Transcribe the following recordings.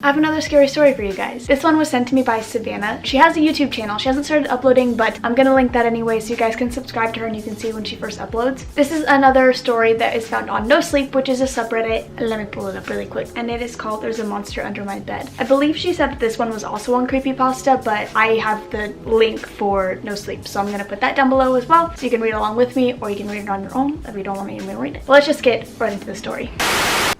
I have another scary story for you guys. This one was sent to me by Savannah. She has a YouTube channel. She hasn't started uploading, but I'm gonna link that anyway so you guys can subscribe to her and you can see when she first uploads. This is another story that is found on No Sleep, which is a subreddit. Let me pull it up really quick. And it is called There's a Monster Under My Bed. I believe she said that this one was also on Creepypasta, but I have the link for No Sleep, so I'm gonna put that down below as well so you can read along with me, or you can read it on your own if you don't want me to read it. But let's just get right into the story.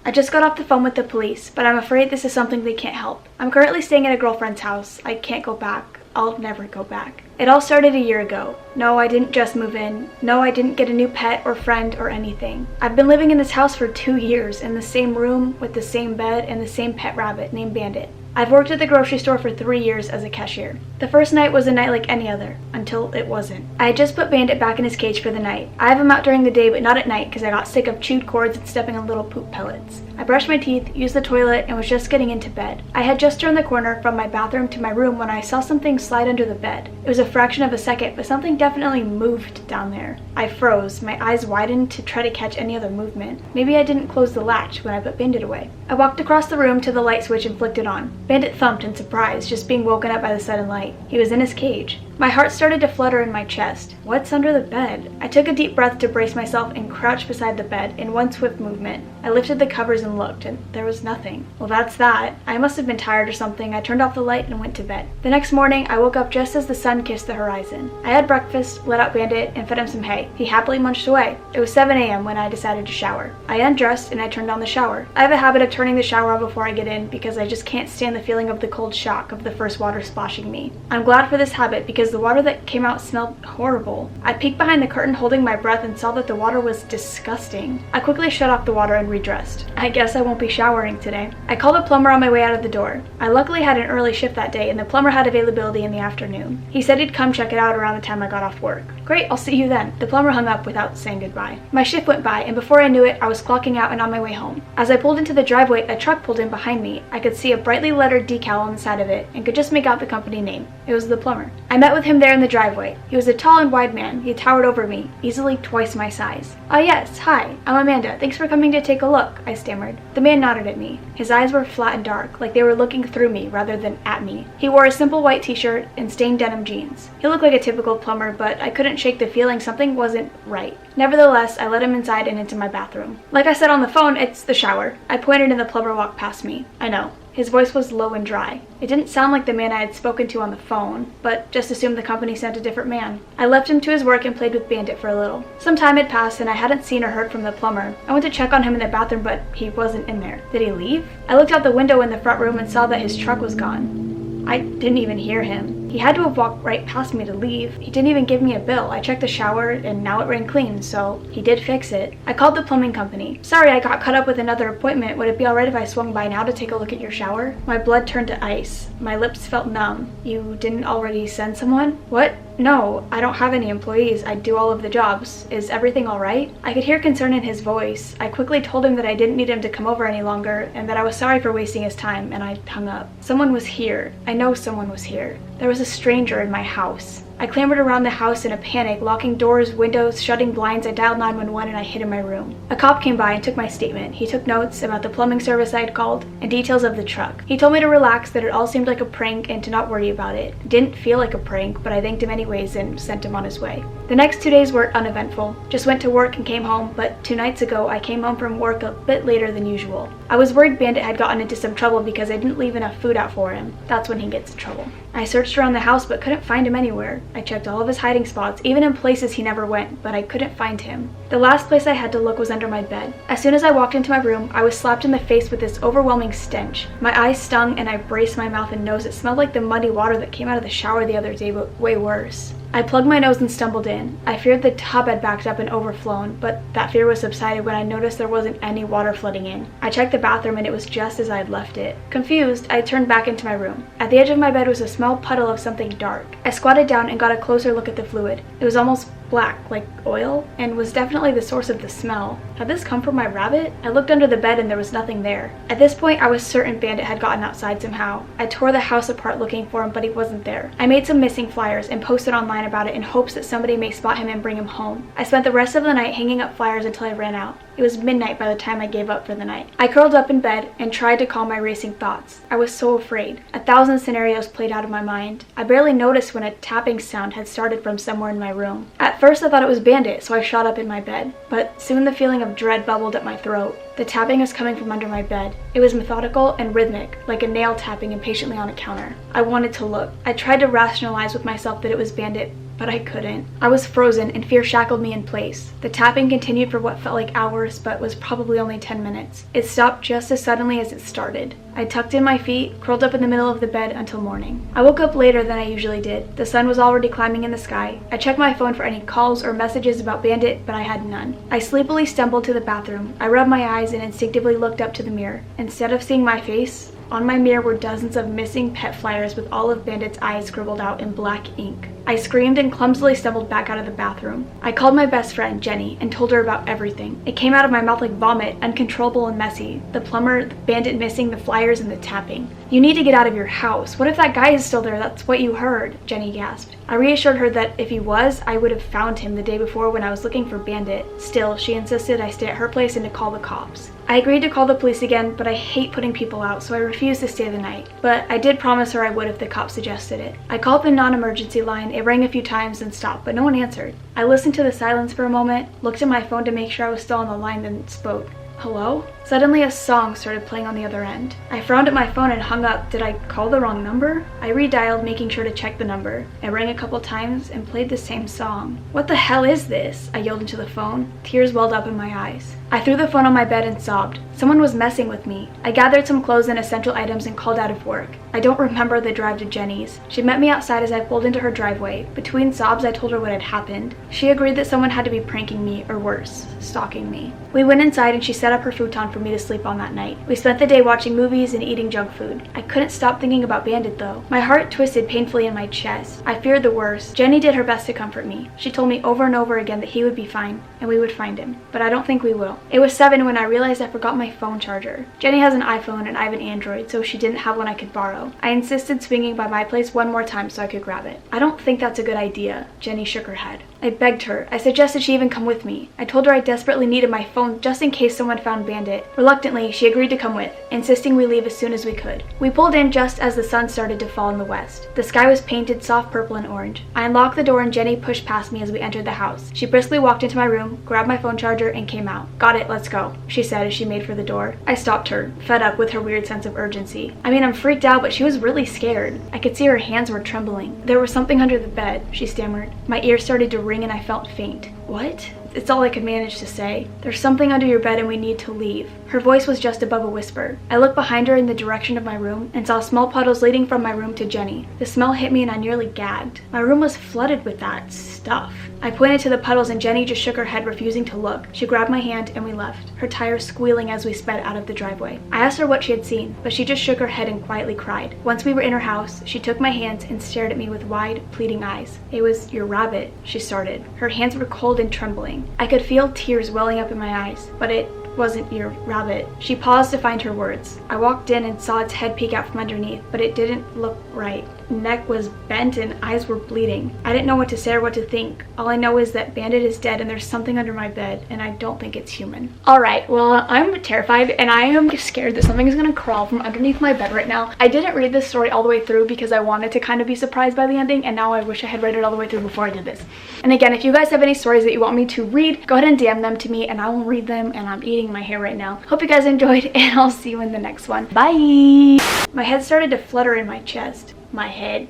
I just got off the phone with the police, but I'm afraid this is something they can't help. I'm currently staying at a girlfriend's house. I can't go back. I'll never go back. It all started a year ago. No, I didn't just move in. No, I didn't get a new pet or friend or anything. I've been living in this house for 2 years, in the same room, with the same bed, and the same pet rabbit named Bandit. I've worked at the grocery store for 3 years as a cashier. The first night was a night like any other, until it wasn't. I had just put Bandit back in his cage for the night. I have him out during the day, but not at night because I got sick of chewed cords and stepping on little poop pellets. I brushed my teeth, used the toilet, and was just getting into bed. I had just turned the corner from my bathroom to my room when I saw something slide under the bed. It was a fraction of a second, but something definitely moved down there. I froze, my eyes widened to try to catch any other movement. Maybe I didn't close the latch when I put Bandit away. I walked across the room to the light switch and flicked it on. Bandit thumped in surprise, just being woken up by the sudden light. He was in his cage. My heart started to flutter in my chest. What's under the bed? I took a deep breath to brace myself and crouched beside the bed in one swift movement. I lifted the covers and looked, and there was nothing. Well, that's that. I must have been tired or something. I turned off the light and went to bed. The next morning, I woke up just as the sun kissed the horizon. I had breakfast, let out Bandit, and fed him some hay. He happily munched away. It was 7 a.m. when I decided to shower. I undressed and I turned on the shower. I have a habit of turning the shower on before I get in because I just can't stand the feeling of the cold shock of the first water splashing me. I'm glad for this habit because the water that came out smelled horrible. I peeked behind the curtain holding my breath and saw that the water was disgusting. I quickly shut off the water and redressed. I guess I won't be showering today. I called a plumber on my way out of the door. I luckily had an early shift that day and the plumber had availability in the afternoon. He said he'd come check it out around the time I got off work. Great, I'll see you then. The plumber hung up without saying goodbye. My shift went by and before I knew it, I was clocking out and on my way home. As I pulled into the driveway, a truck pulled in behind me. I could see a brightly lettered decal on the side of it and could just make out the company name. It was the plumber. I met with him there in the driveway. He was a tall and wide man. He towered over me, easily twice my size. Yes, hi, I'm Amanda. Thanks for coming to take a look, I stammered. The man nodded at me. His eyes were flat and dark, like they were looking through me rather than at me. He wore a simple white t-shirt and stained denim jeans. He looked like a typical plumber, but I couldn't shake the feeling something wasn't right. Nevertheless, I let him inside and into my bathroom. Like I said on the phone, it's the shower. I pointed and the plumber walked past me. I know. His voice was low and dry. It didn't sound like the man I had spoken to on the phone, but just assumed the company sent a different man. I left him to his work and played with Bandit for a little. Some time had passed and I hadn't seen or heard from the plumber. I went to check on him in the bathroom, but he wasn't in there. Did he leave? I looked out the window in the front room and saw that his truck was gone. I didn't even hear him. He had to have walked right past me to leave. He didn't even give me a bill. I checked the shower and now it ran clean, so he did fix it. I called the plumbing company. Sorry, I got caught up with another appointment. Would it be alright if I swung by now to take a look at your shower? My blood turned to ice. My lips felt numb. You didn't already send someone? What? No, I don't have any employees. I do all of the jobs. Is everything alright? I could hear concern in his voice. I quickly told him that I didn't need him to come over any longer and that I was sorry for wasting his time, and I hung up. Someone was here. I know someone was here. There was a stranger in my house. I clambered around the house in a panic, locking doors, windows, shutting blinds. I dialed 911 and I hid in my room. A cop came by and took my statement. He took notes about the plumbing service I had called and details of the truck. He told me to relax, that it all seemed like a prank and to not worry about it. It didn't feel like a prank, but I thanked him anyways and sent him on his way. The next 2 days were uneventful. Just went to work and came home, but 2 nights ago I came home from work a bit later than usual. I was worried Bandit had gotten into some trouble because I didn't leave enough food out for him. That's when he gets in trouble. I searched around the house but couldn't find him anywhere. I checked all of his hiding spots, even in places he never went, but I couldn't find him. The last place I had to look was under my bed. As soon as I walked into my room, I was slapped in the face with this overwhelming stench. My eyes stung and I braced my mouth and nose. It smelled like the muddy water that came out of the shower the other day, but way worse. I plugged my nose and stumbled in. I feared the tub had backed up and overflown, but that fear was subsided when I noticed there wasn't any water flooding in. I checked the bathroom and it was just as I had left it. Confused, I turned back into my room. At the edge of my bed was a small puddle of something dark. I squatted down and got a closer look at the fluid. It was almost black, like oil, and was definitely the source of the smell. Had this come from my rabbit? I looked under the bed and there was nothing there. At this point, I was certain Bandit had gotten outside somehow. I tore the house apart looking for him, but he wasn't there. I made some missing flyers and posted online about it in hopes that somebody may spot him and bring him home. I spent the rest of the night hanging up flyers until I ran out. It was midnight by the time I gave up for the night. I curled up in bed and tried to calm my racing thoughts. I was so afraid. 1,000 scenarios played out of my mind. I barely noticed when a tapping sound had started from somewhere in my room. At first I thought it was Bandit, so I shot up in my bed. But soon the feeling of dread bubbled at my throat. The tapping was coming from under my bed. It was methodical and rhythmic, like a nail tapping impatiently on a counter. I wanted to look. I tried to rationalize with myself that it was Bandit, but I couldn't. I was frozen and fear shackled me in place. The tapping continued for what felt like hours, but was probably only 10 minutes. It stopped just as suddenly as it started. I tucked in my feet, curled up in the middle of the bed until morning. I woke up later than I usually did. The sun was already climbing in the sky. I checked my phone for any calls or messages about Bandit, but I had none. I sleepily stumbled to the bathroom. I rubbed my eyes and instinctively looked up to the mirror. Instead of seeing my face, on my mirror were dozens of missing pet flyers with all of Bandit's eyes scribbled out in black ink. I screamed and clumsily stumbled back out of the bathroom. I called my best friend, Jenny, and told her about everything. It came out of my mouth like vomit, uncontrollable and messy. The plumber, the Bandit missing, the flyers, and the tapping. "You need to get out of your house. What if that guy is still there? That's what you heard," Jenny gasped. I reassured her that if he was, I would have found him the day before when I was looking for Bandit. Still, she insisted I stay at her place and to call the cops. I agreed to call the police again, but I hate putting people out, so I refused to stay the night. But I did promise her I would if the cops suggested it. I called the non-emergency line. It rang a few times and stopped, but no one answered. I listened to the silence for a moment, looked at my phone to make sure I was still on the line, then spoke. "Hello?" Suddenly a song started playing on the other end. I frowned at my phone and hung up. Did I call the wrong number? I redialed, making sure to check the number. It rang a couple times and played the same song. "What the hell is this?" I yelled into the phone. Tears welled up in my eyes. I threw the phone on my bed and sobbed. Someone was messing with me. I gathered some clothes and essential items and called out of work. I don't remember the drive to Jenny's. She met me outside as I pulled into her driveway. Between sobs, I told her what had happened. She agreed that someone had to be pranking me, or worse, stalking me. We went inside and she set up her futon for me to sleep on that night. We spent the day watching movies and eating junk food. I couldn't stop thinking about Bandit though. My heart twisted painfully in my chest. I feared the worst. Jenny did her best to comfort me. She told me over and over again that he would be fine and we would find him. But I don't think we will. It was 7 when I realized I forgot my phone charger. Jenny has an iPhone and I have an Android, so she didn't have one I could borrow. I insisted swinging by my place one more time so I could grab it. "I don't think that's a good idea." Jenny shook her head. I begged her. I suggested she even come with me. I told her I desperately needed my phone just in case someone found Bandit. Reluctantly, she agreed to come with, insisting we leave as soon as we could. We pulled in just as the sun started to fall in the west. The sky was painted soft purple and orange. I unlocked the door and Jenny pushed past me as we entered the house. She briskly walked into my room, grabbed my phone charger, and came out. "Got it, let's go," she said as she made for the door. I stopped her, fed up with her weird sense of urgency. I mean, I'm freaked out, but she was really scared. I could see her hands were trembling. "There was something under the bed," she stammered. My ears started to ring and I felt faint. "What?" It's all I could manage to say. "There's something under your bed and we need to leave." Her voice was just above a whisper. I looked behind her in the direction of my room and saw small puddles leading from my room to Jenny. The smell hit me and I nearly gagged. My room was flooded with that stuff. I pointed to the puddles and Jenny just shook her head, refusing to look. She grabbed my hand and we left, her tires squealing as we sped out of the driveway. I asked her what she had seen, but she just shook her head and quietly cried. Once we were in her house, she took my hands and stared at me with wide, pleading eyes. "It was your rabbit," she started. Her hands were cold and trembling. I could feel tears welling up in my eyes, but it wasn't your rabbit. She paused to find her words. I walked in and saw its head peek out from underneath, but it didn't look right. Neck was bent and eyes were bleeding. I didn't know what to say or what to think. All I know is that Bandit is dead and there's something under my bed, and I don't think it's human. Alright, well, I'm terrified and I am scared that something is gonna crawl from underneath my bed right now. I didn't read this story all the way through because I wanted to kind of be surprised by the ending, and now I wish I had read it all the way through before I did this. And again, if you guys have any stories that you want me to read, go ahead and DM them to me and I will read them, and I'm eating my hair right now. Hope you guys enjoyed and I'll see you in the next one. Bye! My head started to flutter in my chest. My head.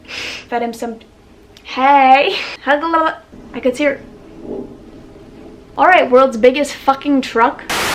Fed him some. Hey! I could see her. Alright, world's biggest fucking truck.